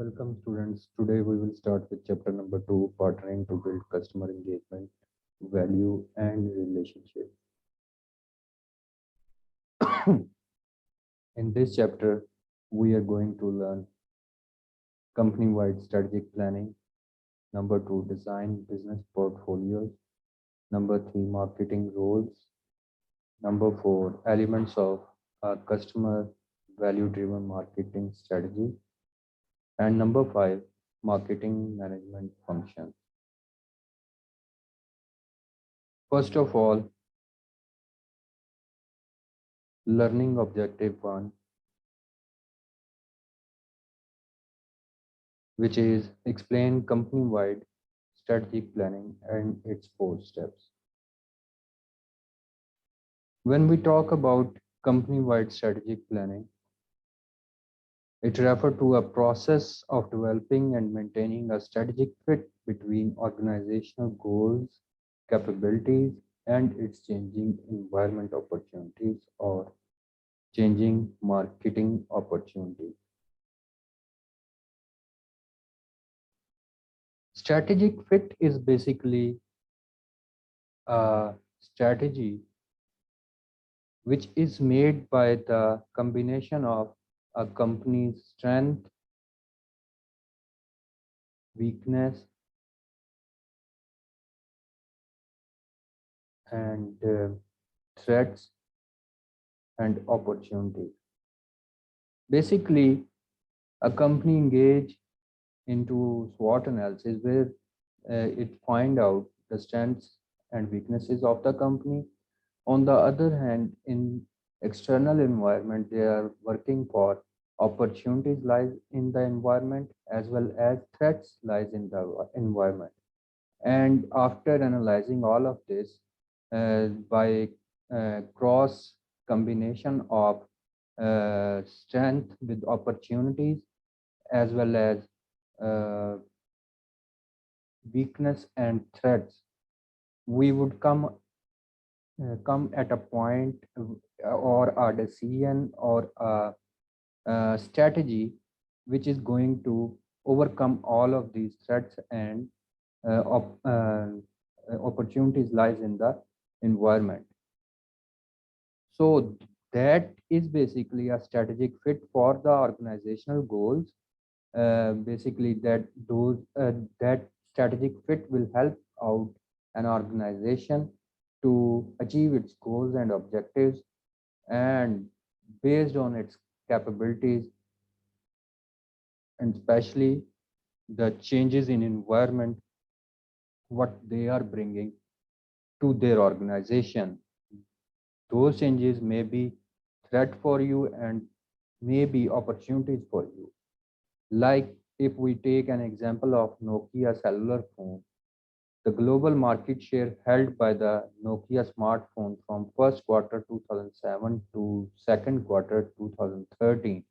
Welcome students. Today we will start with chapter number 2, partnering to build customer engagement, value and relationship. In this chapter, we are going to learn company-wide strategic planning, number 2, design business portfolios, number 3, marketing roles, number 4, elements of a customer value-driven marketing strategy, and number 5, marketing management functions. First of all, learning objective 1, which is explain company-wide strategic planning and its 4 steps. When we talk about company-wide strategic planning, it refers to a process of developing and maintaining a strategic fit between organizational goals, capabilities, and its changing environment opportunities or changing marketing opportunities. Strategic fit is basically a strategy which is made by the combination of a company's strength, weakness, and threats and opportunities. Basically, a company engage into SWOT analysis where it find out the strengths and weaknesses of the company. On the other hand, in external environment, they are working for opportunities lies in the environment as well as threats lies in the environment. And after analyzing all of this by cross combination of strength with opportunities as well as uh, weakness and threats, we would come at a point or a decision or a strategy which is going to overcome all of these threats and opportunities lies in the environment. So that is basically a strategic fit for the organizational goals. Basically, that strategic fit will help out an organization to achieve its goals and objectives, and based on its capabilities and especially the changes in environment what they are bringing to their organization. Those changes may be threat for you and may be opportunities for you. Like if we take an example of Nokia cellular phone, the global market share held by the Nokia smartphone from first quarter 2007 to second quarter 2013.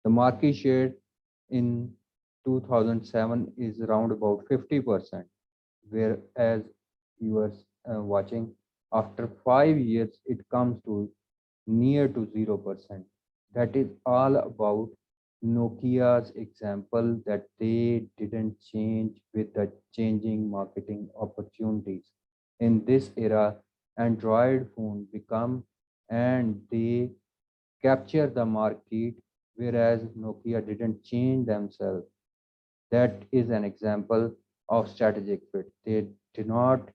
The market share in 2007 is around about 50%, whereas you are watching after 5 years it comes to near to 0%. That is all about Nokia's example that they didn't change with the changing marketing opportunities. In this era, Android phone become and they capture the market, whereas Nokia didn't change themselves. That is an example of strategic fit. They did not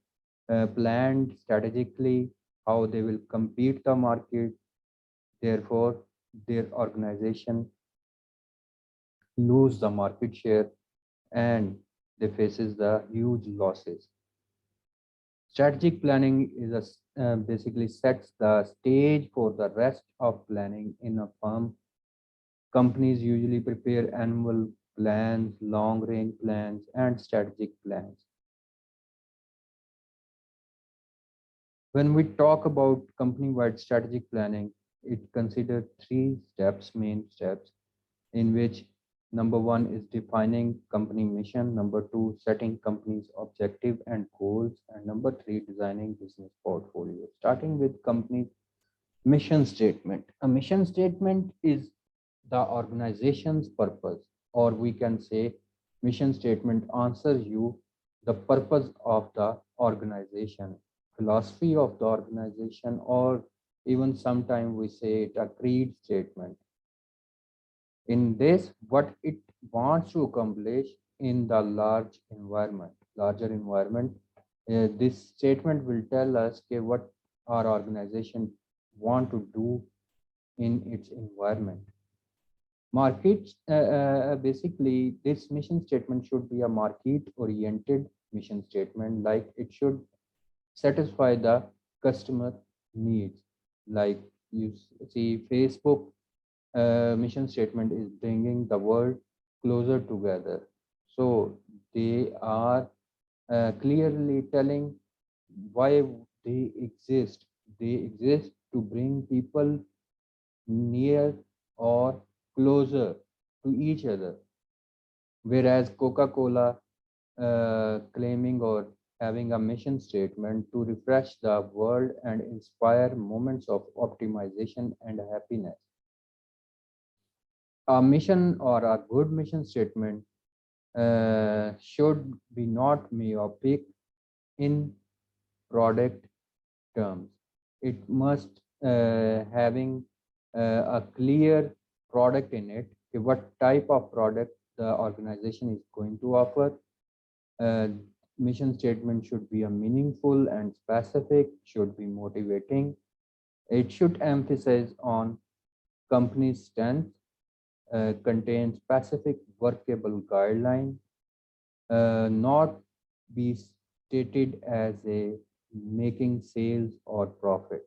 plan strategically how they will compete the market. Therefore, their organization lose the market share and they faces the huge losses. Strategic planning is basically sets the stage for the rest of planning in a firm. Companies usually prepare annual plans, long range plans, and strategic plans. When we talk about company-wide strategic planning, it considers 3 steps, main steps, in which number 1 is defining company mission, number 2, setting company's objective and goals, and number 3, designing business portfolio. Starting with company's mission statement. A mission statement is the organization's purpose. or we can say mission statement answers you the purpose of the organization, philosophy of the organization, or even sometimes we say it a creed statement. In this, what it wants to accomplish in the larger environment, this statement will tell us okay, what our organization want to do in its environment. Markets, basically, this mission statement should be a market-oriented mission statement, like it should satisfy the customer needs. Like you see, Facebook mission statement is bringing the world closer together. So they are clearly telling why they exist. They exist to bring people near or closer to each other. Whereas Coca-Cola claiming or having a mission statement to refresh the world and inspire moments of optimization and happiness. A mission or a good mission statement should be not myopic in product terms. It must having a clear product in it. What type of product the organization is going to offer. Uh, Mission statement should be a meaningful and specific. Should be motivating. It should emphasize on company's strength. Contain specific workable guideline. Not be stated as a making sales or profit.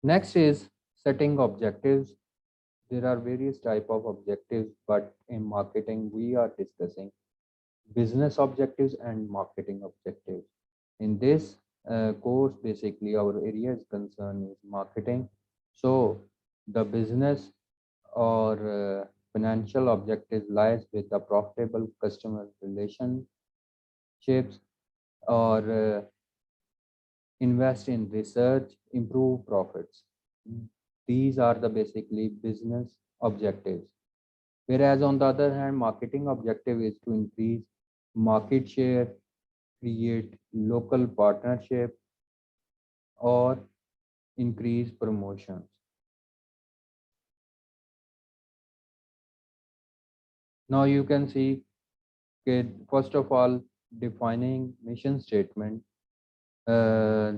Next is setting objectives. There are various type of objectives, but in marketing we are discussing business objectives and marketing objectives. In this course, basically our area is concerned is marketing. So the business or financial objectives lies with the profitable customer relationships or invest in research, improve profits. These are the basically business objectives. Whereas on the other hand, marketing objective is to increase market share, create local partnership, or increase promotions. Now you can see, okay, first of all, defining mission statement uh,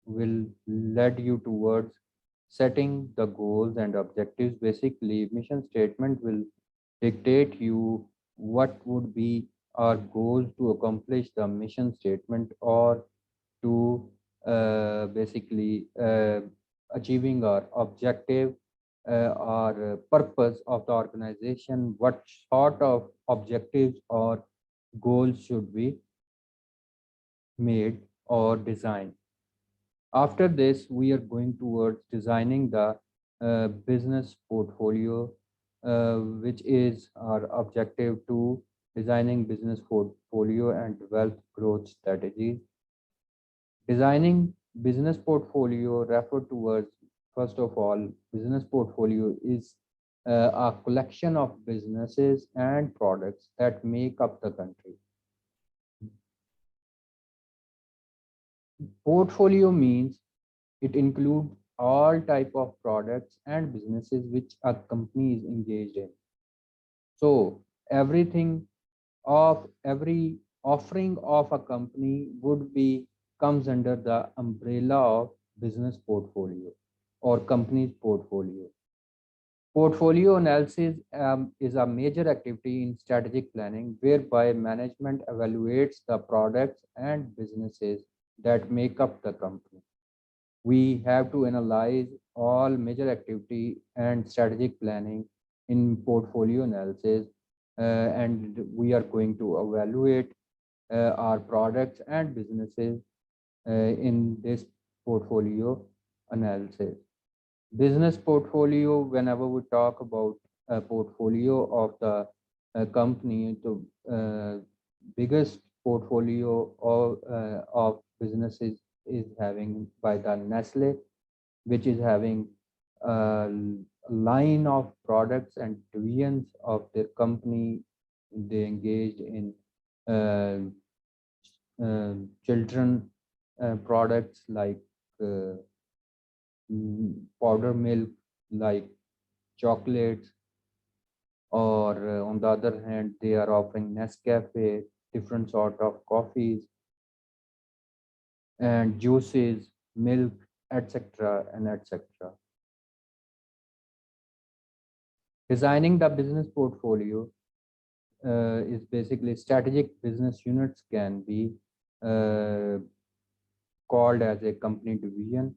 will lead you towards setting the goals and objectives. Basically, mission statement will dictate you what would be our goals to accomplish the mission statement or to basically achieving our objective or purpose of the organization, what sort of objectives or goals should be made or designed. After this, we are going towards designing the business portfolio, which is our objective to designing business portfolio and develop growth strategies. Designing business portfolio refer towards, first of all, business portfolio is a collection of businesses and products that make up the country. Portfolio means it includes all type of products and businesses which a company is engaged in. So everything of every offering of a company would be comes under the umbrella of business portfolio or company's portfolio. Portfolio analysis is a major activity in strategic planning whereby management evaluates the products and businesses that make up the company. We have to analyze all major activity and strategic planning in portfolio analysis, and we are going to evaluate our products and businesses in this portfolio analysis. Business portfolio, whenever we talk about a portfolio of the company, the biggest portfolio of businesses is having by the Nestle, which is having a line of products and divisions of their company. They engaged in uh, children products like uh, powder milk, like chocolates, or on the other hand, they are offering Nescafe, different sort of coffees and juices, milk, etc. and etc. Designing the business portfolio is basically strategic business units can be uh, called as a company division,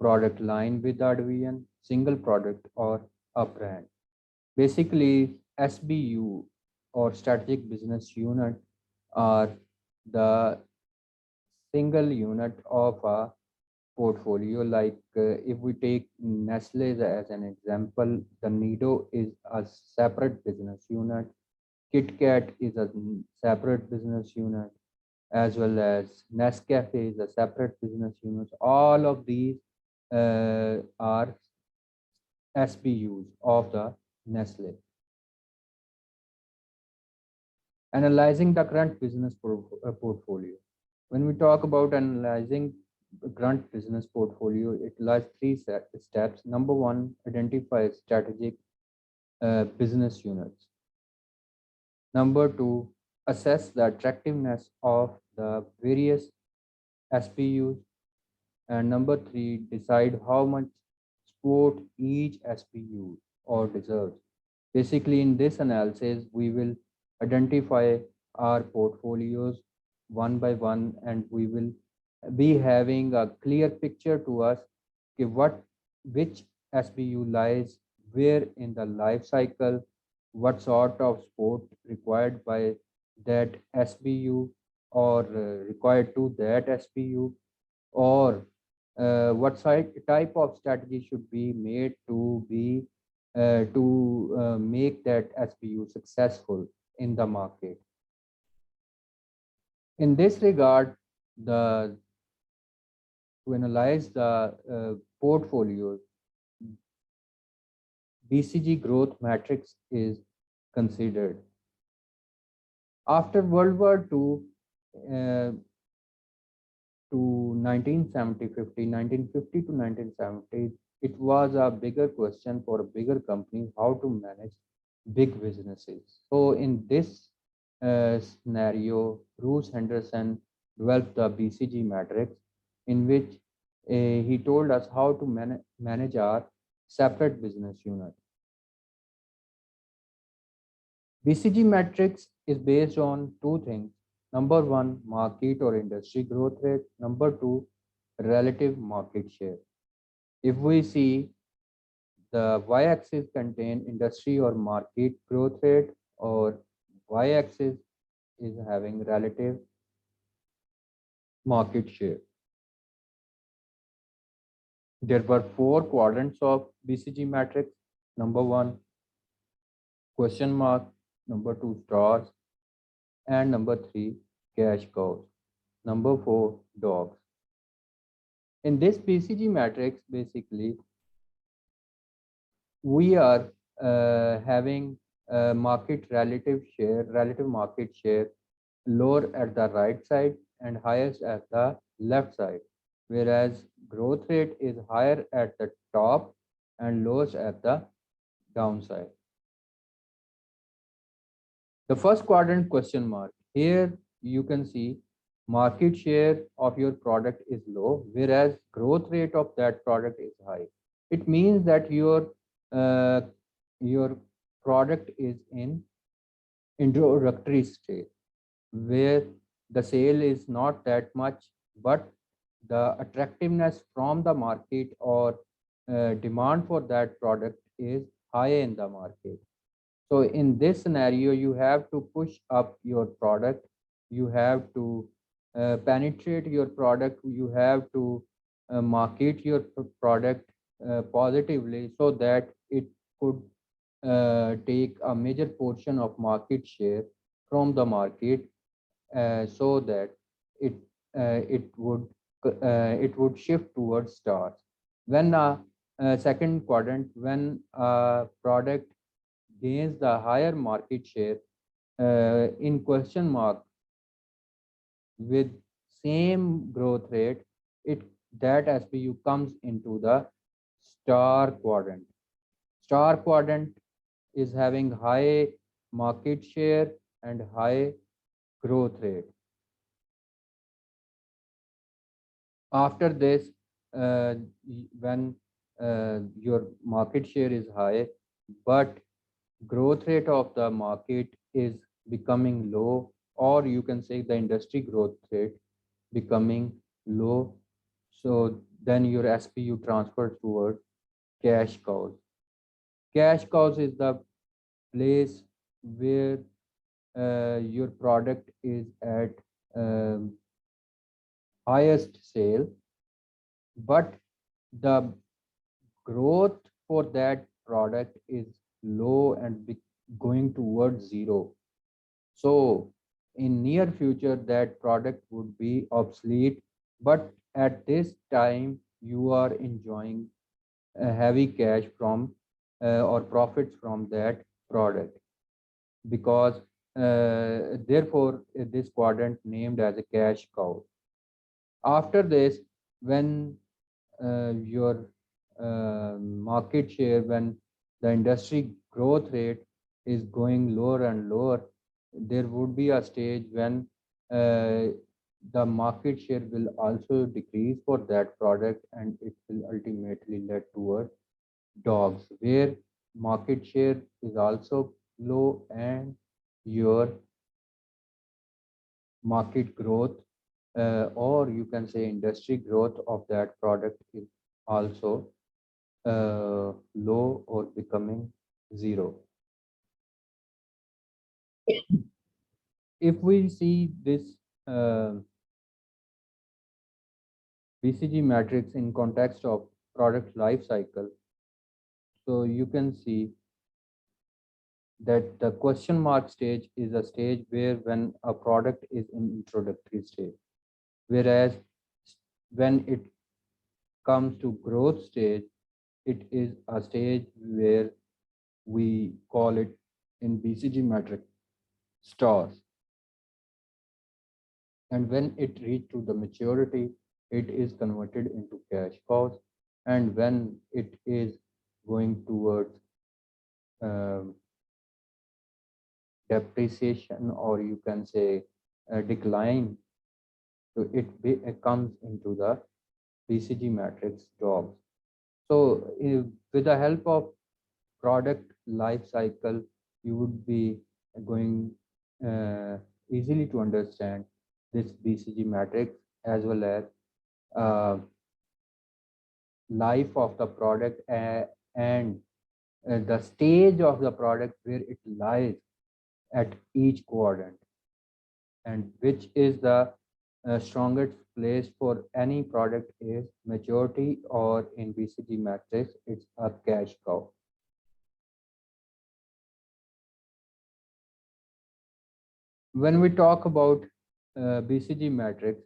product line with a division, single product, or a brand. Basically, SBU or strategic business unit are the single unit of a portfolio. Like if we take Nestle as an example, the Nido is a separate business unit. KitKat is a separate business unit, as well as Nescafe is a separate business unit. All of these are SBUs of the Nestle. Analyzing the current business portfolio. When we talk about analyzing the current business portfolio, it lies three steps. Number one, identify strategic business units. Number two, assess the attractiveness of the various SBUs. And number three, decide how much support each SBU or deserves. Basically, in this analysis, we will identify our portfolios one by one, and we will be having a clear picture to us which SBU lies where in the life cycle, what sort of support required by that SBU or required to that SBU, or what type of strategy should be made to make that SBU successful in the market. In this regard, to analyze the portfolios, BCG growth matrix is considered. After World War II, to 1950 to 1970, it was a bigger question for bigger companies how to manage big businesses. So in this scenario, Bruce Henderson developed the BCG matrix, in which he told us how to manage our separate business unit. BCG matrix is based on two things. Number one, market or industry growth rate. Number two, relative market share. If we see, the y-axis contain industry or market growth rate, or y-axis is having relative market share. There were four quadrants of BCG matrix. Number one, question mark. Number two, stars. And number three, cash cows. Number four, dogs. In this BCG matrix, basically, we are having relative market share lower at the right side and highest at the left side, whereas growth rate is higher at the top and lowest at the downside. The first quadrant, question mark. Here you can see market share of your product is low, whereas growth rate of that product is high. It means that your product is in introductory stage, where the sale is not that much, but the attractiveness from the market or demand for that product is high in the market. So in this scenario, you have to push up your product, you have to penetrate your product, you have to market your product positively, so that it could take a major portion of market share from the market, so that it would it would shift towards stars. When second quadrant, when a product gains the higher market share in question mark with same growth rate, it that SBU comes into the star quadrant. Star quadrant is having high market share and high growth rate. After this, when your market share is high, but growth rate of the market is becoming low, or you can say the industry growth rate becoming low, so then your SPU transfers towards cash cows. Cash cows is the place where your product is at um, highest sale, but the growth for that product is low and going towards zero. So in near future, that product would be obsolete, but at this time, you are enjoying heavy cash from or profits from that product, because therefore this quadrant named as a cash cow. After this, when your market share, when the industry growth rate is going lower and lower, there would be a stage when the market share will also decrease for that product, and it will ultimately lead towards dogs, where market share is also low and your market growth, or you can say industry growth of that product is also low or becoming zero. If we see this BCG matrix in context of product life cycle, so you can see that the question mark stage is a stage where when a product is in introductory stage, whereas when it comes to growth stage, it is a stage where we call it in BCG matrix stars. And when it reaches to the maturity, it is converted into cash cows. And when it is going towards um, depreciation, or you can say decline, so it comes into the BCG matrix dogs. So with the help of product life cycle, you would be going easily to understand this BCG matrix, as well as life of the product and the stage of the product where it lies at each quadrant, and which is the strongest place for any product is maturity, or in BCG matrix, it's a cash cow. When we talk about BCG matrix,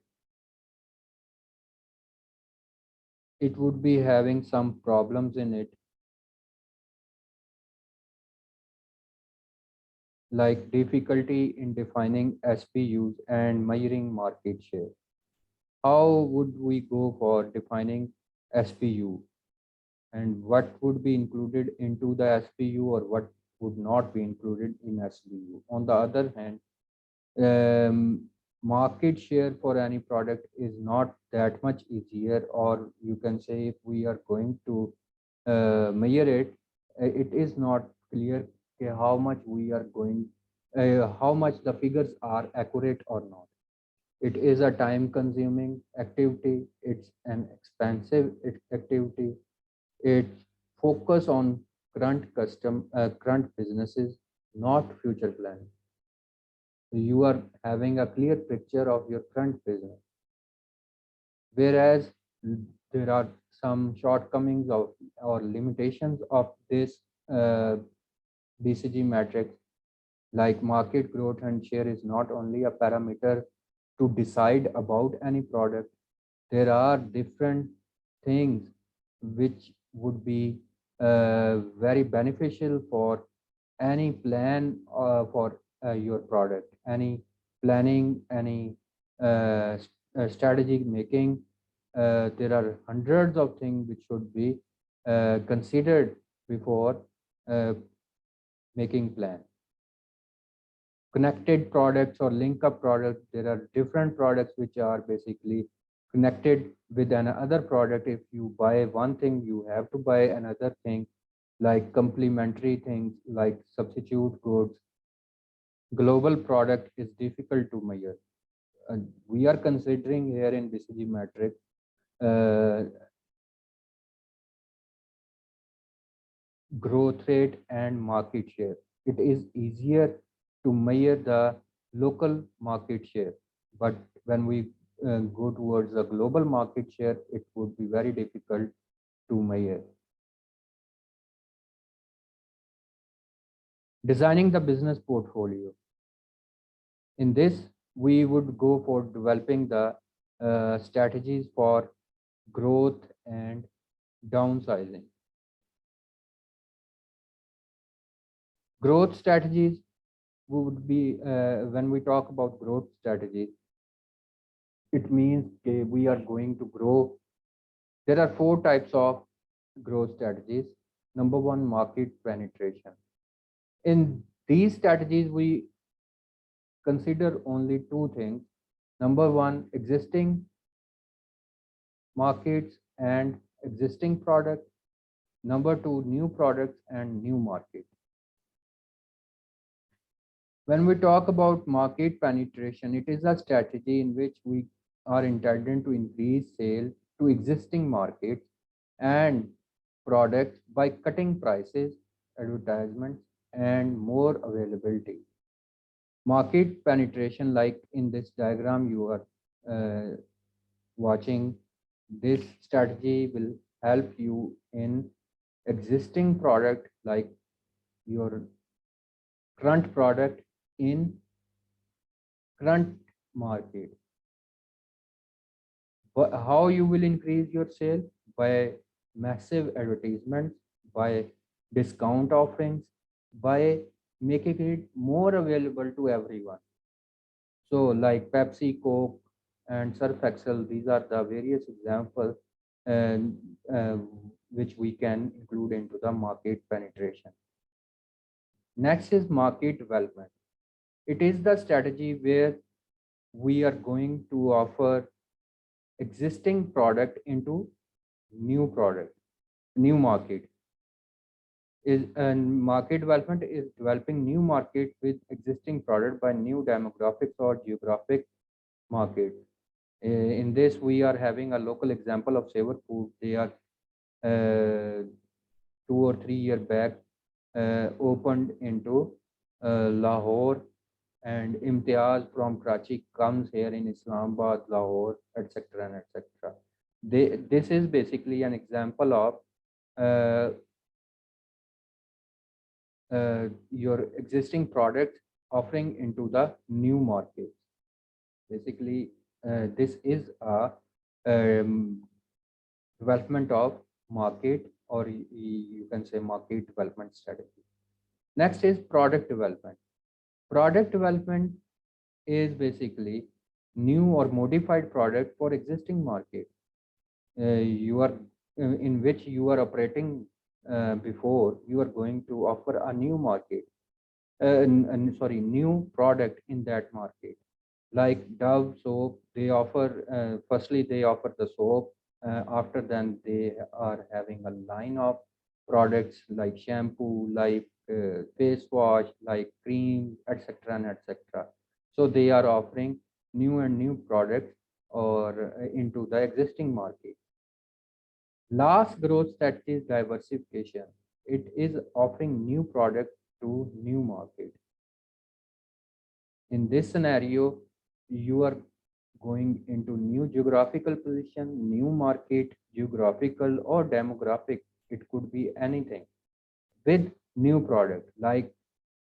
it would be having some problems in it, like difficulty in defining SPUs and measuring market share. How would we go for defining SPU, and what would be included into the SPU or what would not be included in SPU? On the other hand, market share for any product is not that much easier, or you can say if we are going to measure it, it is not clear how much we are going, how much the figures are accurate or not. It is a time consuming activity, it's an expensive activity, it focus on current businesses, not future planning. You are having a clear picture of your current business, whereas there are some shortcomings of or limitations of this BCG matrix, like market growth and share is not only a parameter to decide about any product. there are different things which would be very beneficial for any plan for your product, any planning, any strategy making. There are hundreds of things which should be considered before uh, making plan. Connected products or link up products, there are different products which are basically connected with another product. If you buy one thing, you have to buy another thing, like complementary things, like substitute goods. Global product is difficult to measure. We are considering here in BCG metric growth rate and market share. It is easier to measure the local market share, but when we go towards the global market share, it would be very difficult to measure. Designing the business portfolio. In this, we would go for developing the strategies for growth and downsizing. Growth strategies would be, when we talk about growth strategies, it means we are going to grow. There are 4 types of growth strategies. Number 1, market penetration. In these strategies, we consider only 2 things. Number 1, existing markets and existing products. Number 2, new products and new markets. When we talk about market penetration, it is a strategy in which we are intended to increase sales to existing markets and products by cutting prices, advertisements, and more availability. Market penetration, like in this diagram you are watching, this strategy will help you in existing product, like your current product in current market. But how you will increase your sale? By massive advertisements, by discount offerings, by making it more available to everyone. So like Pepsi, Coke, and Surf Excel, these are the various examples and which we can include into the market penetration. Next is market development. It is the strategy where we are going to offer existing product into new product, new market. And market development is developing new market with existing product by new demographics or geographic market. In this, we are having a local example of Saver Food. They are 2 or 3 years back opened into Lahore, and Imtiaz from Karachi comes here in Islamabad, Lahore, etc. and etc. This is basically an example of your existing product offering into the new market. Basically, this is a development of market, or you can say market development strategy. Next is product development. Product development is basically new or modified product for existing market. You are in which you are operating before. You are going to offer a new market, new product in that market. Like Dove soap, they offer firstly they offer the soap. After then they are having a line of products like shampoo, like face wash, like cream, etc. and etc. So they are offering new and new products or into the existing market. Last growth strategy is diversification. It is offering new products to new market. In this scenario, you are going into new geographical position, new market, geographical or demographic. It could be anything with new product. Like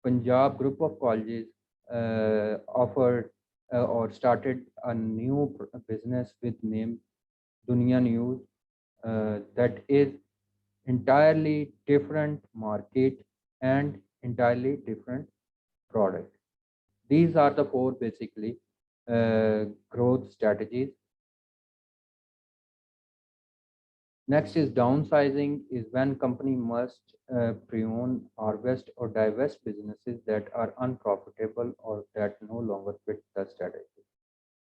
Punjab group of colleges offered or started a new business with name Dunia News, that is entirely different market and entirely different product. These are the four basically growth strategies. Next is downsizing, is when company must prune, harvest or divest businesses that are unprofitable or that no longer fit the strategy.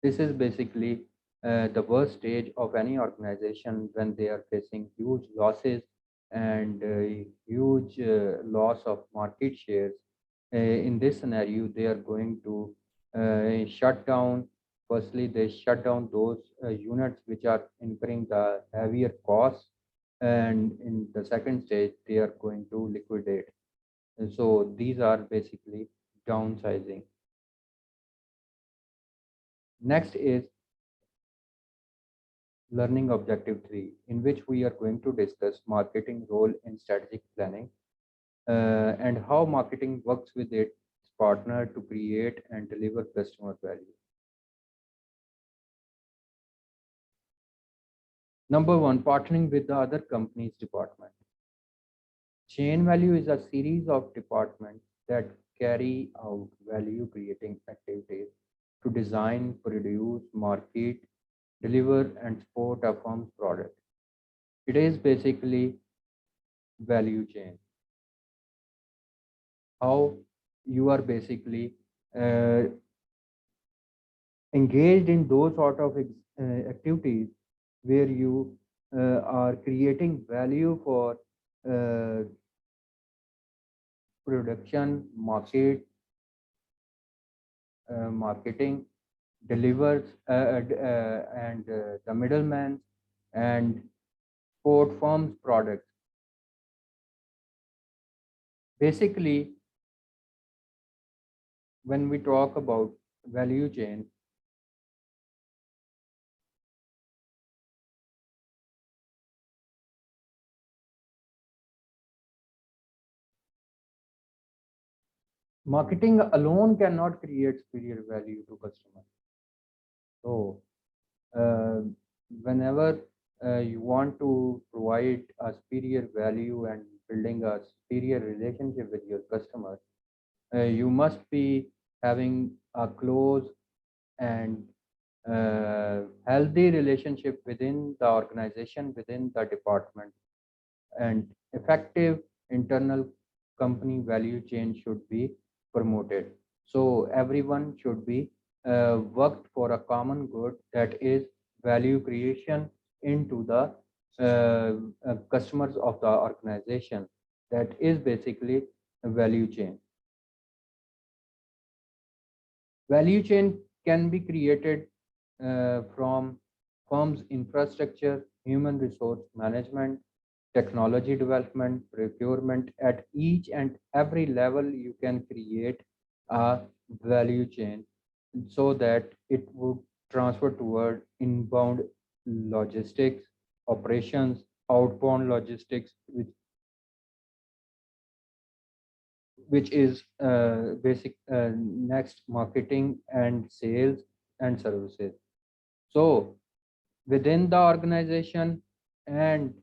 This is basically the worst stage of any organization when they are facing huge losses and huge loss of market shares. In this scenario, they are going to shut down. Firstly, they shut down those units which are incurring the heavier costs, and in the second stage, they are going to liquidate. And so these are basically downsizing. Next is learning objective 3, in which we are going to discuss marketing role in strategic planning and how marketing works with its partner to create and deliver customer value. Number one, partnering with the other company's department. Chain value is a series of departments that carry out value creating activities to design, produce, market, deliver, and support a firm's product. It is basically value chain. How you are basically uh, engaged in those sort of activities where you are creating value for uh, production, marketing, delivers, and the middleman and support firms products. Basically, when we talk about value chain, marketing alone cannot create superior value to customers. So, uh, whenever you want to provide a superior value and building a superior relationship with your customers, you must be having a close and healthy relationship within the organization, within the department, and effective internal company value chain should be promoted. So everyone should be worked for a common good, that is value creation into the customers of the organization. That is basically a value chain. Value chain can be created from firms' infrastructure, human resource management, technology development, procurement. At each and every level, you can create a value chain so that it would transfer toward inbound logistics, operations, outbound logistics, which is basic next marketing and sales and services. So within the organization and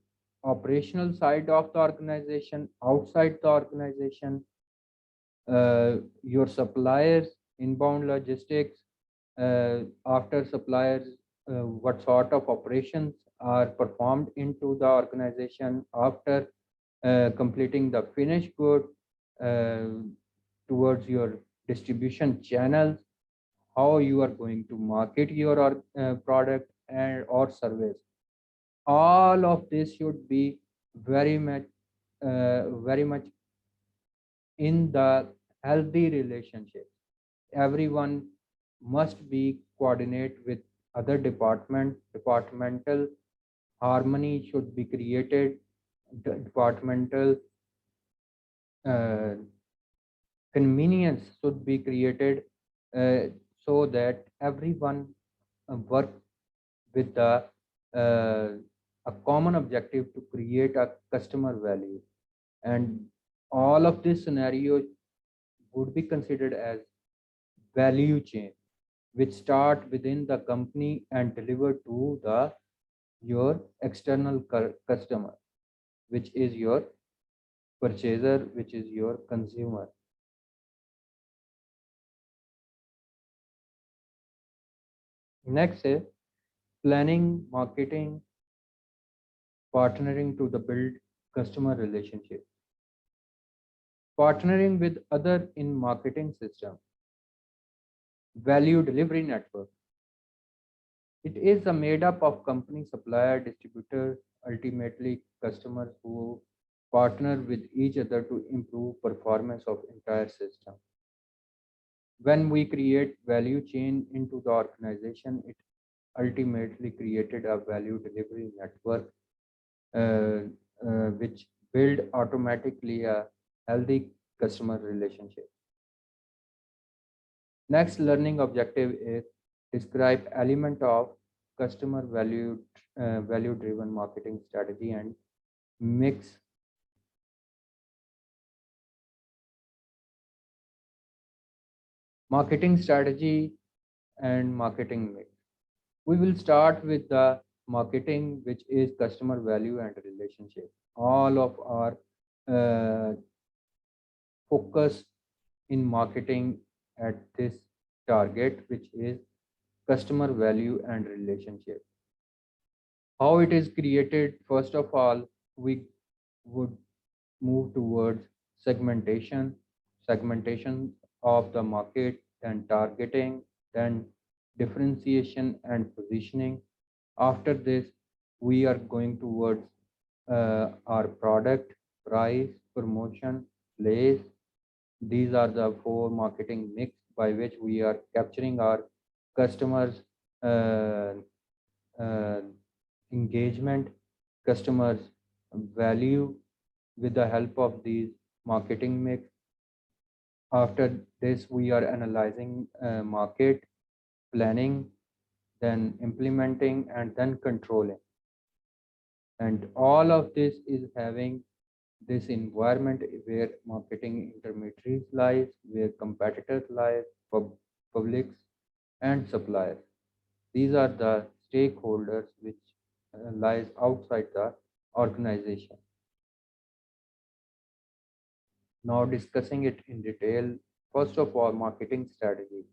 operational side of the organization, outside the organization, your suppliers, inbound logistics, after suppliers, what sort of operations are performed into the organization after completing the finished good, uh, towards your distribution channels, how you are going to market your product and or service. All of this should be very much in the healthy relationship. Everyone must be coordinate with other departmental harmony should be created, departmental uh, convenience should be created, uh, so that everyone work with uh, a common objective to create a customer value. And all of this scenario would be considered as value chain, which start within the company and deliver to the your external customer, which is your purchaser, which is your consumer. Next is planning, marketing, partnering to the build customer relationship. Partnering with other in marketing system, value delivery network. It is a made up of company, supplier, distributor, ultimately customers who partner with each other to improve performance of entire system. When we create value chain into the organization, it ultimately created a value delivery network, uh, which build automatically a healthy customer relationship. Next learning objective is describe element of customer value driven marketing strategy and mix. Marketing strategy and marketing mix. We will start with the marketing, which is customer value and relationship. All of our uh, focus in marketing at this target, which is customer value and relationship. How it is created? First of all, we would move towards segmentation of the market, then targeting, then differentiation and positioning. After this, we are going towards our product, price, promotion, place. These are the four marketing mix by which we are capturing our customers' uh, uh, engagement, customers' value with the help of these marketing mix. After this, we are analyzing market, planning, then implementing, and then controlling. And all of this is having this environment where marketing intermediaries lies, where competitors lies, publics, and suppliers. These are the stakeholders which lies outside the organization. Now discussing it in detail, first of all, marketing strategy.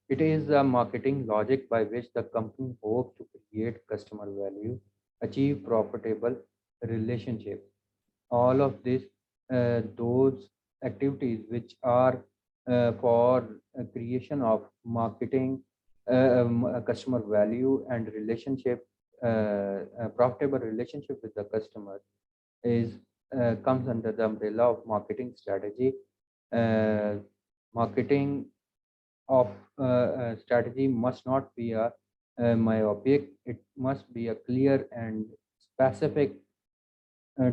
It is a marketing logic by which the company hopes to create customer value, achieve profitable relationships. All of this, those activities which are for creation of marketing, customer value and relationship, profitable relationship with the customer is comes under the umbrella of marketing strategy. Uh, Marketing of strategy must not be a myopic. It must be a clear and specific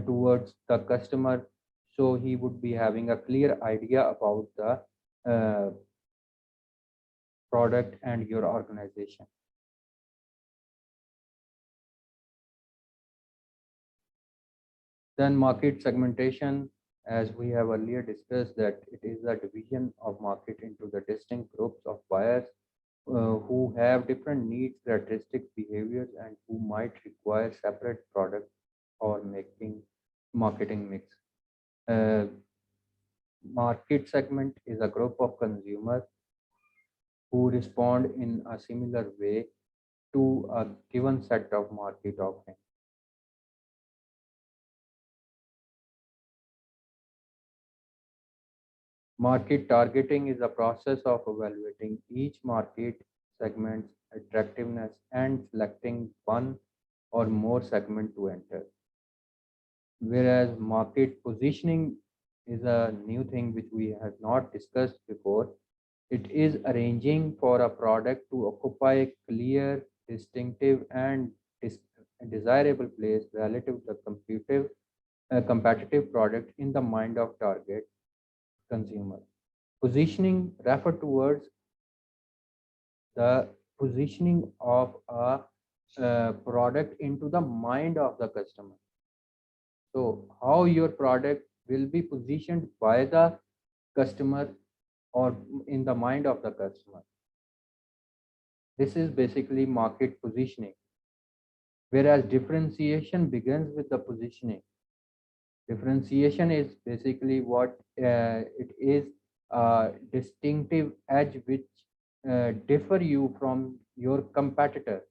towards the customer, so he would be having a clear idea about the uh, product and your organization. Then market segmentation, as we have earlier discussed, that it is a division of market into the distinct groups of buyers who have different needs, characteristics, behaviors, and who might require separate product or making marketing mix. Uh, Market segment is a group of consumers who respond in a similar way to a given set of market offerings. Market targeting is a process of evaluating each market segment's attractiveness and selecting one or more segment to enter. Whereas market positioning is a new thing which we have not discussed before. It is arranging for a product to occupy a clear, distinctive, and desirable place relative to the competitive product in the mind of target consumer. Positioning refer towards the positioning of a product into the mind of the customer. So, how your product will be positioned by the customer or in the mind of the customer. This is basically market positioning. Whereas differentiation begins with the positioning. Differentiation is basically what it is a distinctive edge which differ you from your competitor.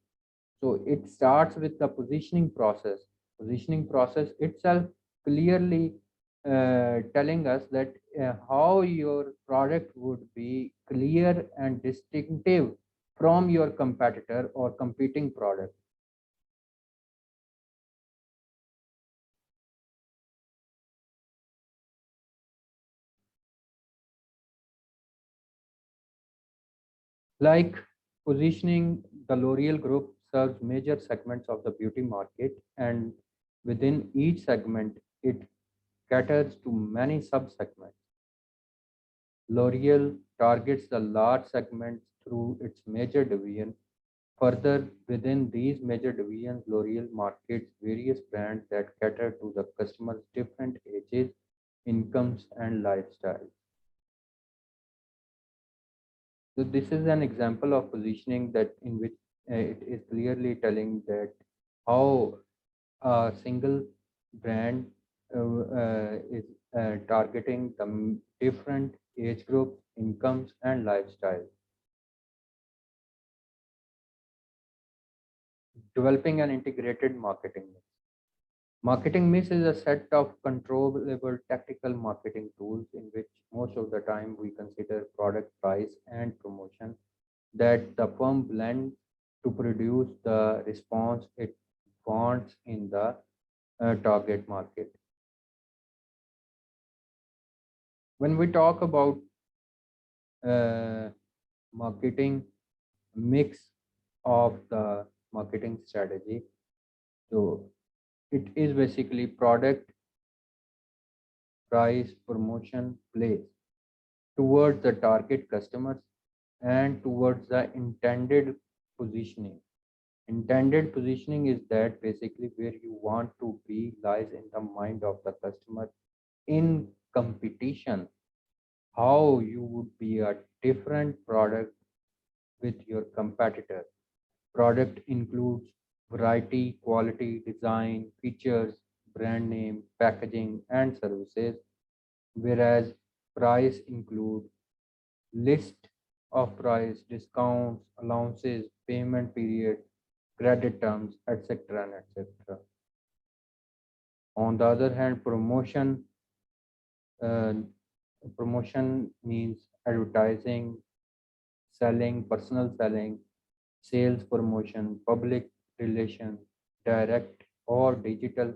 So it starts with the positioning process. Positioning process itself clearly telling us that how your product would be clear and distinctive from your competitor or competing product. Like positioning, the L'Oreal Group serves major segments of the beauty market, and within each segment, it caters to many sub-segments. L'Oreal targets the large segments through its major division. Further, within these major divisions, L'Oreal markets various brands that cater to the customers' different ages, incomes, and lifestyles. So this is an example of positioning that in which it is clearly telling that how a single brand is targeting the different age groups, incomes, and lifestyles. Developing an integrated marketing mix. Marketing mix is a set of controllable tactical marketing tools in which most of the time we consider product price and promotion that the firm blends to produce the response it wants in the target market. When we talk about uh, marketing mix of the marketing strategy, so it is basically product, price, promotion, place towards the target customers and towards the intended positioning. Intended positioning is that basically where you want to be lies in the mind of the customer in competition, how you would be a different product with your competitor. Product includes variety, quality, design, features, brand name, packaging, and services, whereas price include list of price, discounts, allowances, payment period, credit terms, etc. and etc. On the other hand, uh, promotion means advertising, selling, personal selling, sales promotion, public relation, direct or digital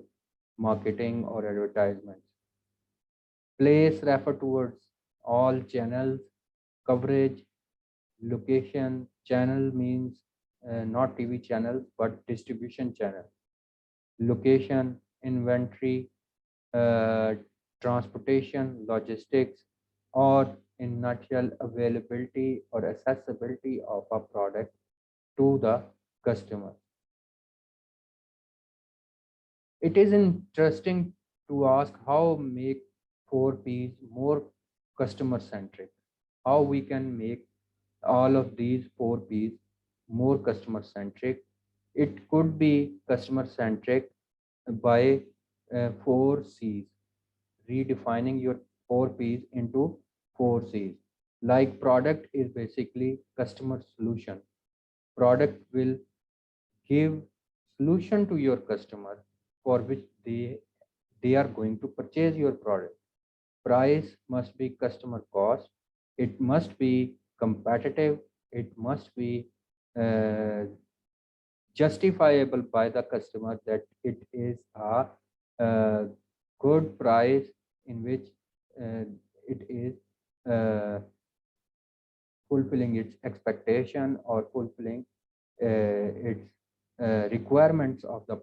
marketing or advertisements. Place refer towards all channels, coverage, location. Channel means not TV channels but distribution channel. Location, inventory, uh, transportation, logistics, or in nutshell, availability or accessibility of a product to the customer. It is interesting to ask how make 4Ps more customer centric. How we can make all of these 4Ps more customer centric. It could be customer centric by 4 Cs, redefining your 4Ps into 4 Cs. Like product is basically customer solution. Product will give solution to your customer for which they are going to purchase your product. Price must be customer cost. It must be competitive. It must be uh, justifiable by the customer that it is a uh, good price in which uh, it is uh, fulfilling its expectation or fulfilling its requirements of the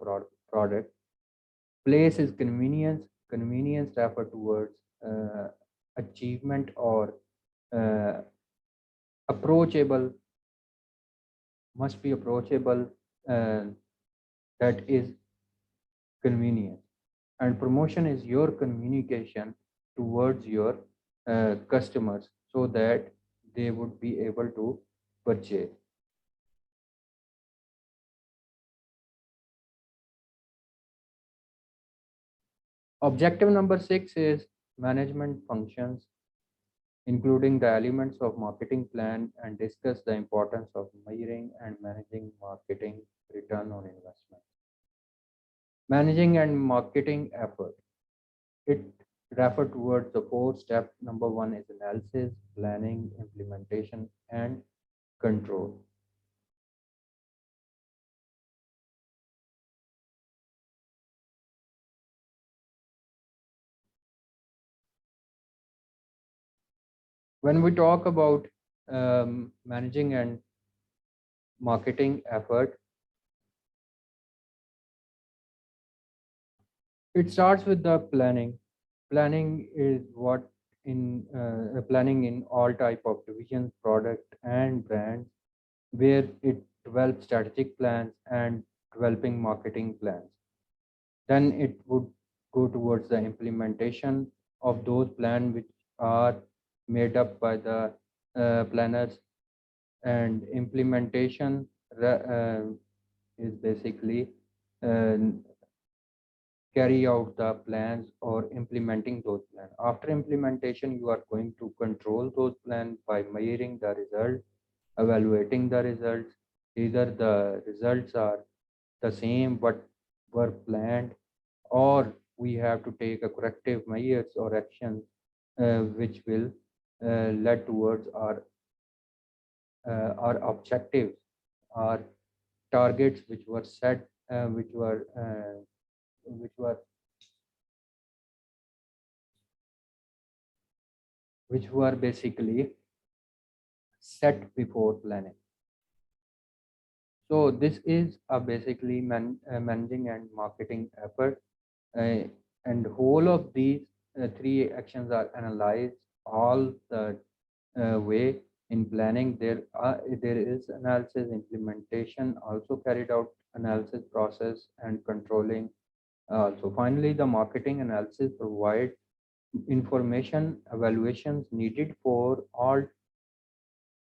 product. Place is convenience. Convenience refer towards achievement or uh, approachable, must be approachable, uh, that is convenient. And promotion is your communication towards your customers so that they would be able to purchase. Objective number 6 is management functions, including the elements of marketing plan, and discuss the importance of measuring and managing marketing return on investment. Managing and marketing effort. It refer towards the four step. Number one is analysis, planning, implementation, and control. When we talk about managing and marketing effort, it starts with the planning. Planning is what in planning in all type of divisions, product and brands, where it develops strategic plans and developing marketing plans. Then it would go towards the implementation of those plans which are made up by the planners, and implementation is basically uh, carry out the plans or implementing those plans. After implementation, you are going to control those plans by measuring the result, evaluating the results. Either the results are the same but were planned, or we have to take a corrective measures or actions which will lead towards our objectives, our targets which were set, which were which were basically set before planning. So this is a basically managing and marketing effort, uh, and whole of these three actions are analyzed all the way in planning. There is analysis, implementation also carried out, analysis process, and controlling. So finally, the marketing analysis provide information evaluations needed for all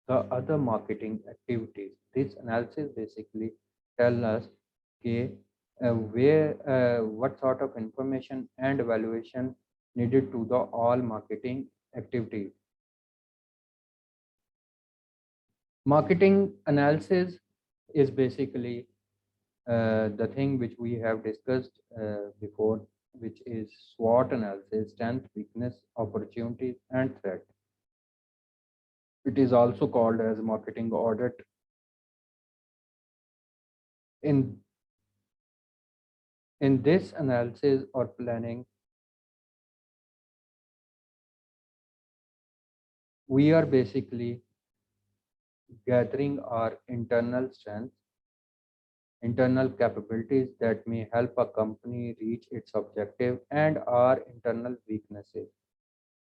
the other marketing activities. This analysis basically tell us okay, what sort of information and evaluation needed to the all marketing activities. Marketing analysis is basically the thing which we have discussed before, which is SWOT analysis: strength, weakness, opportunities, and threat. It is also called as marketing audit. In this analysis or planning, we are basically gathering our internal strengths, internal capabilities that may help a company reach its objective, and our internal weaknesses.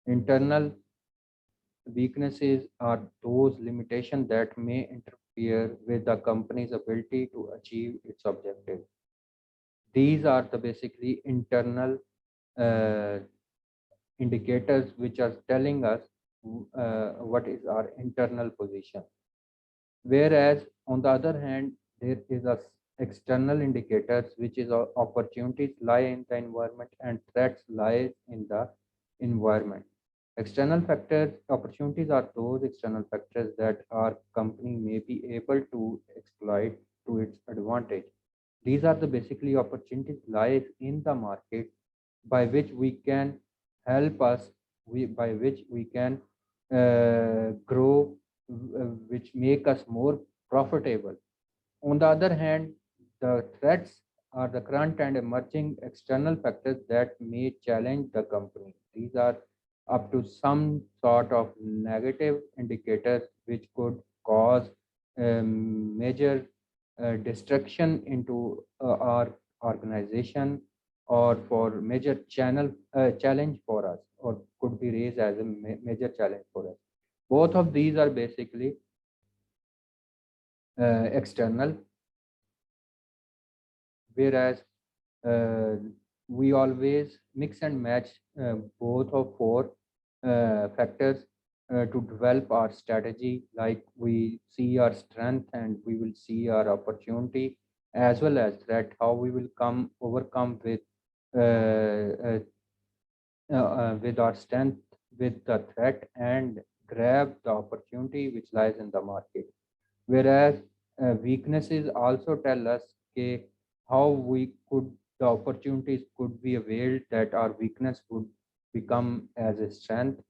Internal weaknesses are those limitations that may interfere with the company's ability to achieve its objective. These are the basically internal uh, indicators which are telling us what is our internal position. Whereas on the other hand, there is a external indicators which is opportunities lie in the environment and threats lie in the environment. External factors, opportunities are those external factors that our company may be able to exploit to its advantage. These are the basically opportunities lies in the market by which we can help us, by which we can grow, which make us more profitable. On the other hand, the threats are the current and emerging external factors that may challenge the company. These are up to some sort of negative indicators which could cause major destruction into our organization, or for major challenge for us, or could be raised as a major challenge for us. Both of these are basically external, whereas uh, we always mix and match both of four factors to develop our strategy. Like we see our strength and we will see our opportunity as well as threat, how we will come overcome with uh, with our strength, with the threat, and grab the opportunity which lies in the market. Whereas weaknesses also tell us how we could the opportunities could be availed that our weakness would become as a strength,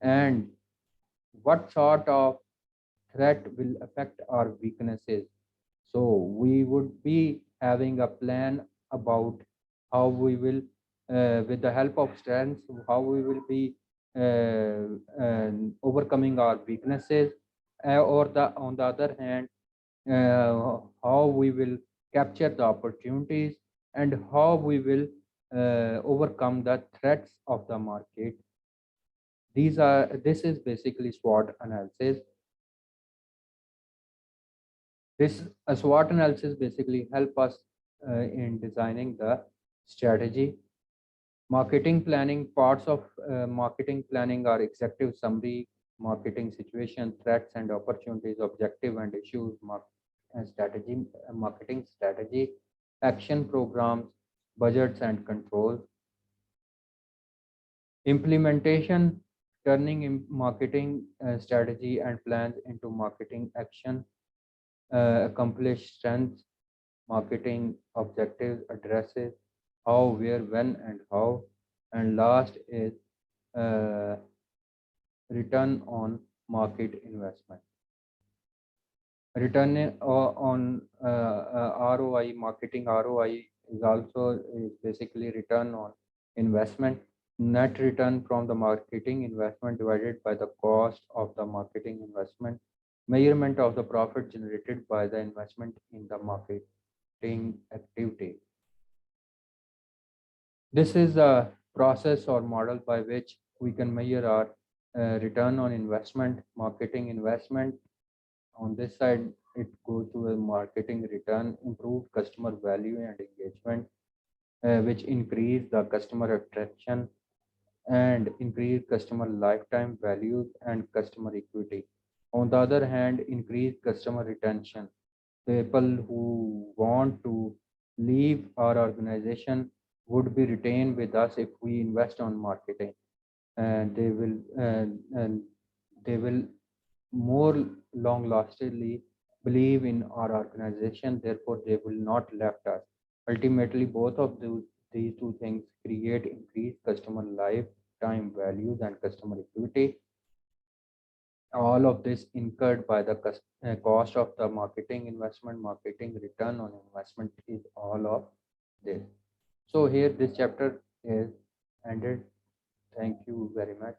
and what sort of threat will affect our weaknesses. So we would be having a plan about how we will, with the help of strengths, how we will be overcoming our weaknesses, or the on the other hand, how we will capture the opportunities and how we will overcome the threats of the market. This is basically SWOT analysis. This a SWOT analysis basically help us in designing the strategy. Marketing planning, parts of marketing planning are executive summary, marketing situation, threats and opportunities, objective and issues, marketing strategy, action programs, budgets and controls. Implementation, turning marketing strategy and plans into marketing action, accomplish strengths, marketing objectives, addresses, how, where, when, and how. And last is uh, return on market investment. Return on ROI, marketing ROI is basically return on investment, net return from the marketing investment divided by the cost of the marketing investment, measurement of the profit generated by the investment in the marketing activity. This is a process or model by which we can measure our return on investment, marketing investment. On this side, it goes to a marketing return, improved customer value and engagement, which increase the customer attraction and increase customer lifetime values and customer equity. On the other hand, increase customer retention. People who want to leave our organization would be retained with us if we invest on marketing, and they will more long lastingly believe in our organization, therefore they will not left us. Ultimately, both of these two things create increased customer lifetime values and customer equity. All of this incurred by the cost of the marketing investment, marketing return on investment is all of this. So here this chapter is ended. Thank you very much.